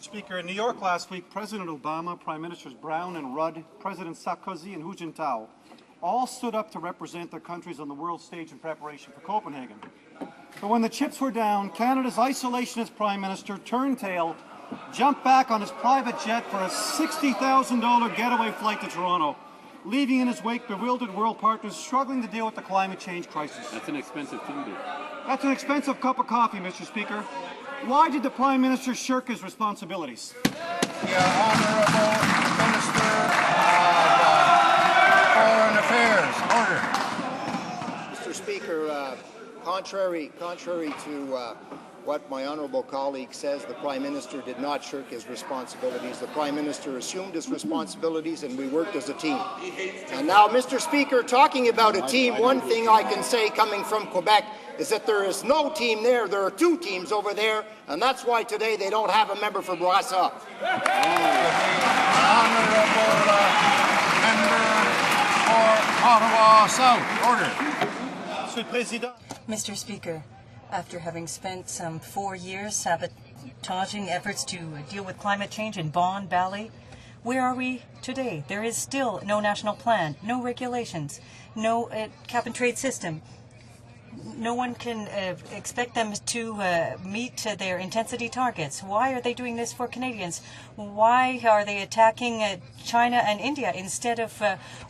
Speaker, in New York last week, President Obama, Prime Ministers Brown and Rudd, President Sarkozy and Hu Jintao all stood up to represent their countries on the world stage in preparation for Copenhagen. But when the chips were down, Canada's isolationist Prime Minister turned tail, jumped back on his private jet for a $60,000 getaway flight to Toronto, leaving in his wake bewildered world partners struggling to deal with the climate change crisis. That's an expensive thing. That's an expensive cup of coffee, Mr. Speaker. Why did the Prime Minister shirk his responsibilities? The Honourable Minister of Foreign Affairs. Order. Mr. Speaker, contrary to what my honourable colleague says, the Prime Minister did not shirk his responsibilities. The Prime Minister assumed his responsibilities and we worked as a team. And now, Mr. Speaker, talking about a team, one thing I can say coming from Quebec is that there is no team there. There are two teams over there, and that's why today they don't have a member for Brassa. The Honourable Member for Ottawa South. Order. Mr. Speaker, after having spent some 4 years sabotaging efforts to deal with climate change in Vaughan Valley, where are we today? There is still no national plan, no regulations, no cap-and-trade system. No one can expect them to meet their intensity targets. Why are they doing this for Canadians? Why are they attacking China and India instead of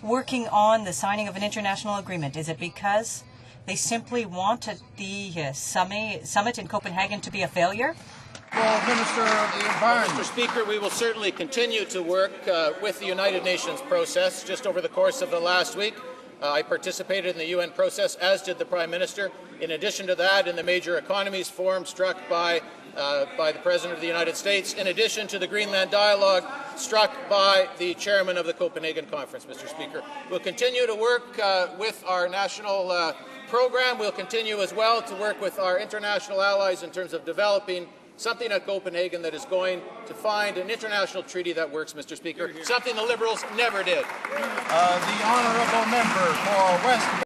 working on the signing of an international agreement? Is it because they simply want the summit in Copenhagen to be a failure? Minister of the Environment. Mr. Speaker, we will certainly continue to work with the United Nations process. Just over the course of the last week, I participated in the UN process, as did the Prime Minister. In addition to that, in the Major Economies Forum struck by the President of the United States, in addition to the Greenland Dialogue struck by the Chairman of the Copenhagen Conference, Mr. Speaker. We'll continue to work with our national program. We'll continue as well to work with our international allies in terms of developing something at Copenhagen that is going to find an international treaty that works, Mr. Speaker, something the Liberals never did. The Honourable Member for West